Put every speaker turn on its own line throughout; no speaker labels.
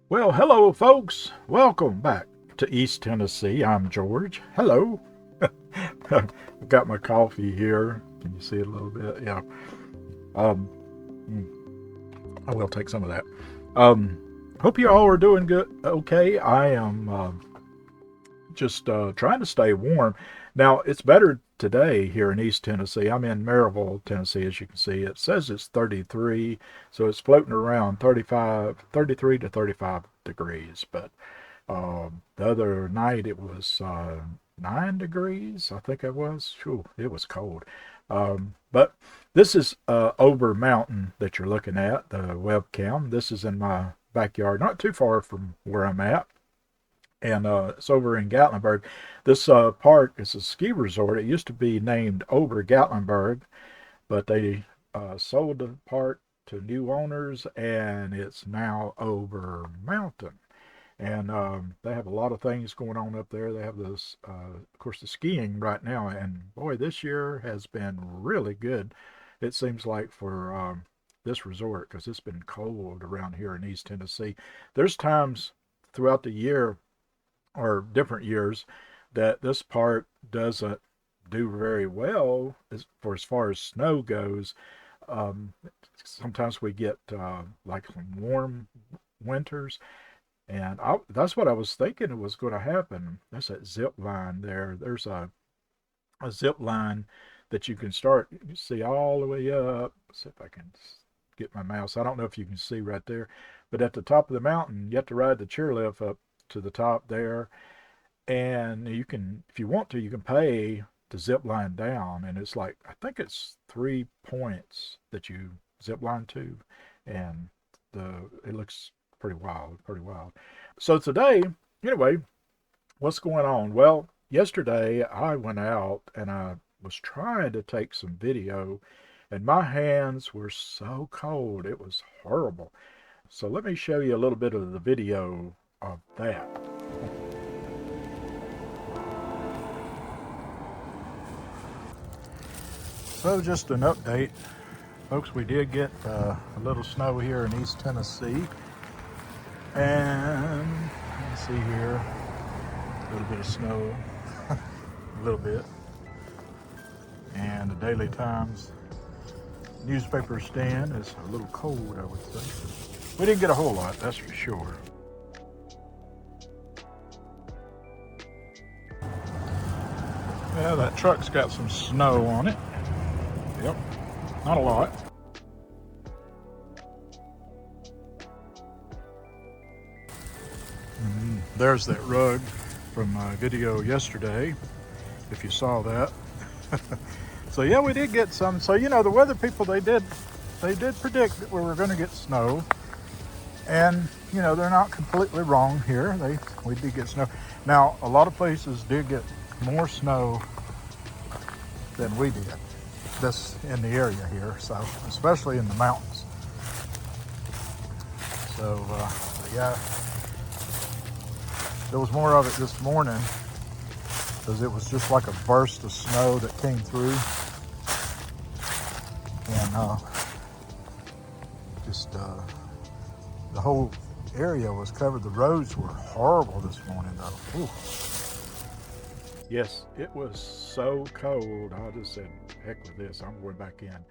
Well, hello, folks. Welcome back to East Tennessee. I'm George. Hello. I've got my coffee here. Can you see it a little bit? Yeah. Um, mm, I will take some of that. Hope you all are doing good. Okay. I am just trying to stay warm. Now, it's better today here in East Tennessee. I'm in Maryville, Tennessee, as you can see. It says it's 33, so it's floating around 33 to 35 degrees. But the other night it was 9 degrees, I think it was. Whew, it was cold. But this is Ober Mountain that you're looking at, the webcam. This is in my backyard, not too far from where I'm at. And it's over in Gatlinburg. This park is a ski resort. It used to be named Ober-Gatlinburg, but they sold the park to new owners, and it's now Ober Mountain. And they have a lot of things going on up there. They have this, of course, the skiing right now. And boy, this year has been really good. It seems like for this resort, because it's been cold around here in East Tennessee. There's times throughout the year or different years that this park doesn't do very well as far as snow goes. Um, Sometimes we get like some warm winters, and that's what I was thinking was going to happen. That's that zip line there. There's a zip line that you can start. You see all the way up. Let's see if I can get my mouse. I don't know if you can see right there, but at the top of the mountain, you have to ride the chairlift up to the top there, and you can, if you want to, you can pay to zip line down, and it's like I think it's 3 points that you zip line to, and the it looks pretty wild, pretty wild. So today, anyway, what's going on? Well, yesterday I went out and I was trying to take some video, and my hands were so cold, it was horrible. So let me show you a little bit of the video of that. So just an update, folks, we did get a little snow here in East Tennessee, and let's see here, a little bit of snow, a little bit, and the Daily Times newspaper stand is a little cold, I would say. We didn't get a whole lot, that's for sure. Yeah, that truck's got some snow on it. Yep, not a lot. There's that rug from my video yesterday, if you saw that. So yeah, we did get some. So you know, the weather people, they did predict that we were going to get snow, and you know, they're not completely wrong here. We did get snow. Now a lot of places did get more snow than we did. This in the area here, so especially in the mountains. So yeah, there was more of it this morning because it was just like a burst of snow that came through, and just the whole area was covered. The roads were horrible this morning, though. Ooh. Yes, it was so cold. I just said, heck with this. I'm going back in.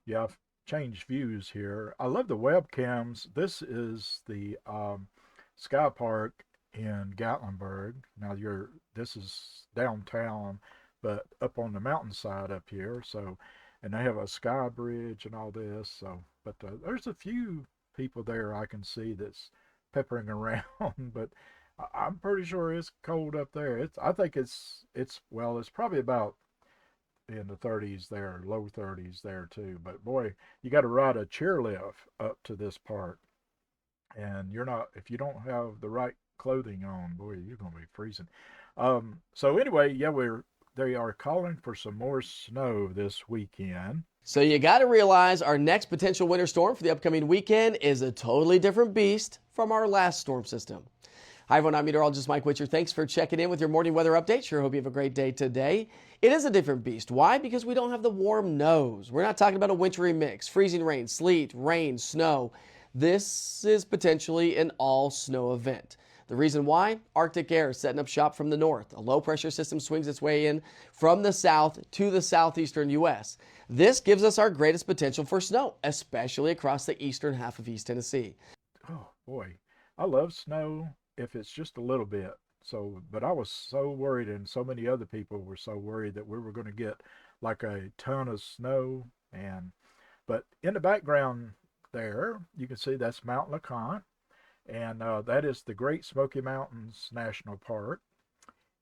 Yeah, I've changed views here. I love the webcams. This is the Sky Park in Gatlinburg. Now this is downtown, but up on the mountainside up here. So, and they have a sky bridge and all this. So, but there's a few people there I can see that's peppering around, but I'm pretty sure it's cold up there. I think well, it's probably about in the 30s there, low 30s there too. But boy, you got to ride a chairlift up to this park, and if you don't have the right clothing on, boy, you're gonna be freezing. So anyway, yeah, they are calling for some more snow this weekend.
So you got to realize our next potential winter storm for the upcoming weekend is a totally different beast from our last storm system. Hi everyone, I'm meteorologist Mike Witcher. Thanks for checking in with your morning weather update. Sure hope you have a great day today. It is a different beast. Why? Because we don't have the warm nose. We're not talking about a wintry mix, freezing rain, sleet, rain, snow. This is potentially an all-snow event. The reason why? Arctic air is setting up shop from the north. A low-pressure system swings its way in from the south to the southeastern U.S. This gives us our greatest potential for snow, especially across the eastern half of East Tennessee.
Oh boy, I love snow if it's just a little bit. So, but I was so worried, and so many other people were so worried that we were going to get like a ton of snow. But in the background there, you can see that's Mount LeConte, and that is the Great-Smoky-Mountains-National-Park,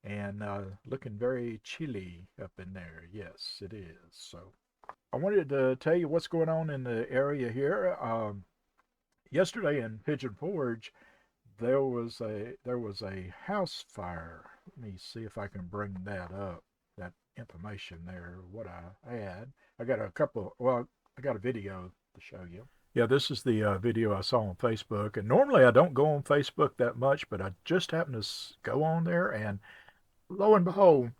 and looking very chilly up in there. Yes, it is. So I wanted to tell you what's going on in the area here. Yesterday in Pigeon Forge, there was a house fire. Let me see if I can bring that up. That information there, what I had. I got a video to show you. Yeah, this is the video I saw on Facebook. And normally I don't go on Facebook that much, but I just happened to go on there, and lo and behold,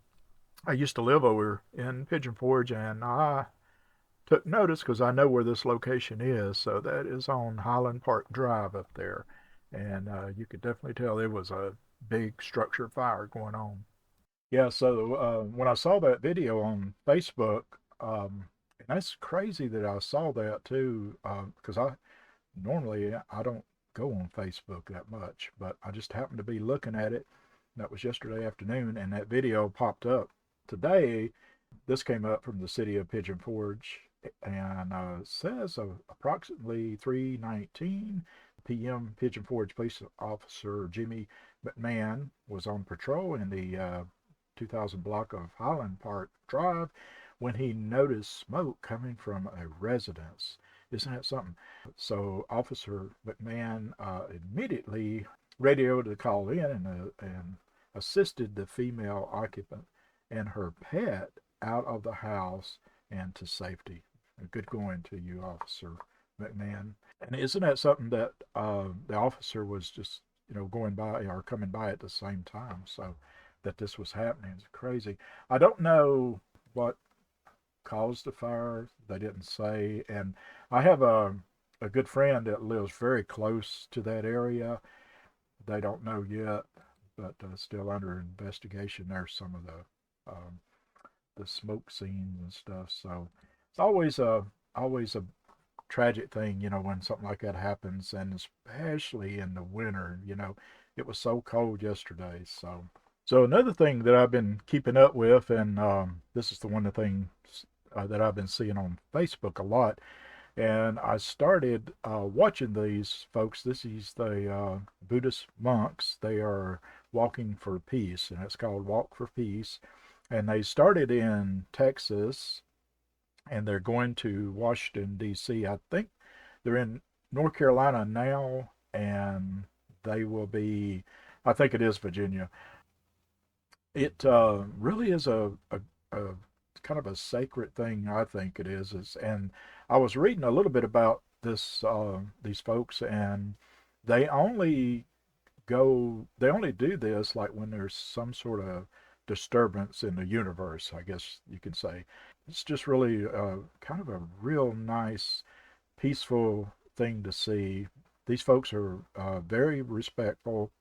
I used to live over in Pigeon Forge, and I took notice because I know where this location is. So that is on Highland Park Drive up there. And you could definitely tell there was a big structure fire going on. Yeah, so when I saw that video on Facebook, and that's crazy that I saw that too, because normally I don't go on Facebook that much, but I just happened to be looking at it. That was yesterday afternoon, and that video popped up today. This came up from the city of Pigeon Forge, and says approximately 3:19 p.m. Pigeon Forge Police Officer Jimmy McMahon was on patrol in the 2000 block of Highland Park Drive when he noticed smoke coming from a residence. Isn't that something? So Officer McMahon immediately radioed the call in and assisted the female occupant and her pet out of the house and to safety. Good going to you, Officer McMahon. And isn't that something that the officer was just, going by or coming by at the same time? So that this was happening is crazy. I don't know what caused the fire. They didn't say. And I have a good friend that lives very close to that area. They don't know yet, but still under investigation. There's some of the smoke scenes and stuff. So it's always a tragic thing, when something like that happens, and especially in the winter. It was so cold yesterday. So another thing that I've been keeping up with, and this is the one of the things that I've been seeing on Facebook a lot, and I started watching these folks. This is the Buddhist monks. They are walking for peace, and it's called Walk for Peace. And they started in Texas, and they're going to Washington, D.C. I think they're in North Carolina now, and they will be, I think it is Virginia. It really is a kind of a sacred thing, I think it is. And I was reading a little bit about these folks, and they only do this like when there's some sort of disturbance in the universe, I guess you could say. It's just really kind of a real nice, peaceful thing to see. These folks are very respectful.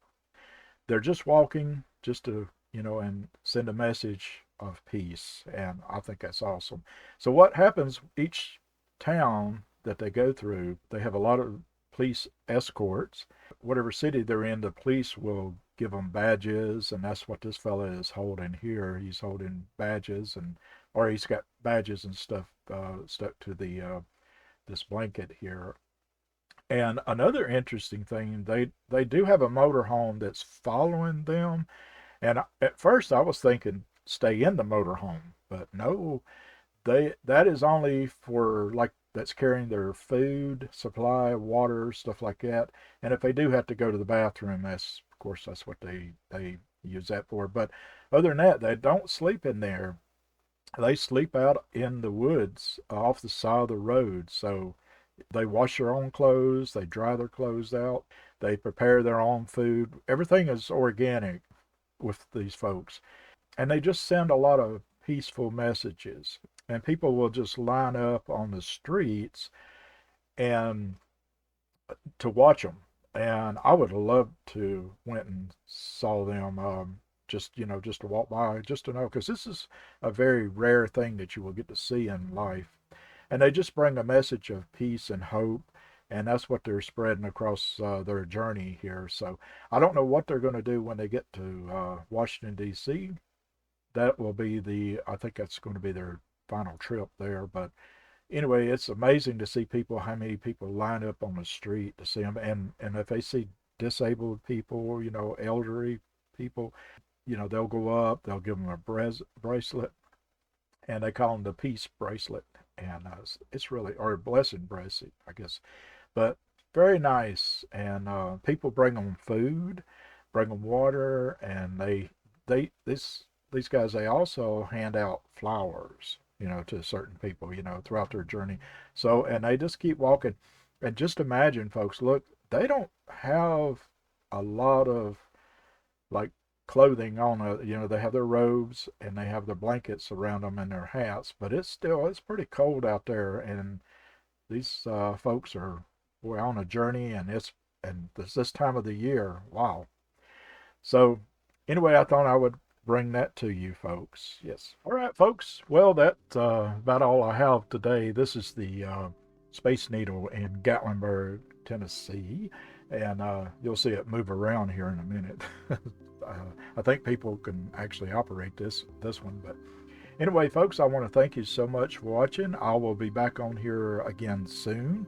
They're just walking just to, and send a message of peace. And I think that's awesome. So what happens, each town that they go through, they have a lot of police escorts. Whatever city they're in, the police will give them badges, and that's what this fella is holding here. He's holding badges, or he's got badges and stuff stuck to the this blanket here. And another interesting thing, they do have a motorhome that's following them. And at first I was thinking stay in the motorhome, but no, that is only for like that's carrying their food supply, water, stuff like that. And if they do have to go to the bathroom, that's of course that's what they use that for. But other than that, they don't sleep in there. They sleep out in the woods off the side of the road. So they wash their own clothes, they dry their clothes out, they prepare their own food. Everything is organic with these folks. And they just send a lot of peaceful messages. And people will just line up on the streets, and to watch them. And I would have loved to went and saw them, just, just to walk by, just to know, because this is a very rare thing that you will get to see in life. And they just bring a message of peace and hope, and that's what they're spreading across their journey here. So I don't know what they're going to do when they get to Washington, D.C. That will be I think that's going to be their final trip there. But anyway, it's amazing to see people, how many people line up on the street to see them. And if they see disabled people, elderly people, they'll go up, they'll give them a bracelet, and they call them the peace bracelet. And it's really, or blessing bracelet, I guess. But very nice. And people bring them food, bring them water, and these guys, they also hand out flowers, to certain people, throughout their journey. So, and they just keep walking. And just imagine, folks, look, they don't have a lot of like clothing on, they have their robes and they have their blankets around them and their hats, but it's pretty cold out there. And these folks are, we're on a journey, and it's this time of the year. Wow. So anyway, I thought I would bring that to you folks. Yes. All right, folks. Well, that's about all I have today. This is the Space Needle in Gatlinburg, Tennessee, and you'll see it move around here in a minute. I think people can actually operate this one. But anyway, folks, I want to thank you so much for watching. I will be back on here again soon,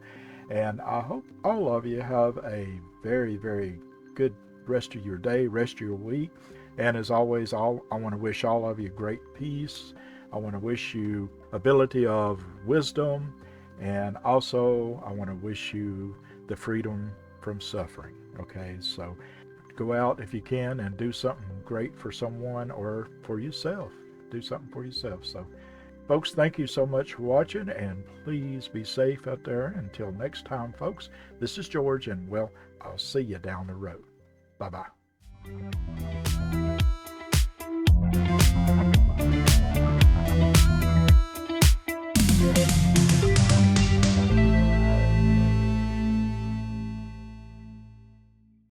and I hope all of you have a very, very good rest of your day, rest of your week. And as always, I want to wish all of you great peace. I want to wish you ability of wisdom. And also, I want to wish you the freedom from suffering. Okay, so go out if you can and do something great for someone or for yourself. Do something for yourself. So, folks, thank you so much for watching. And please be safe out there. Until next time, folks, this is George. And, well, I'll see you down the road. Bye-bye.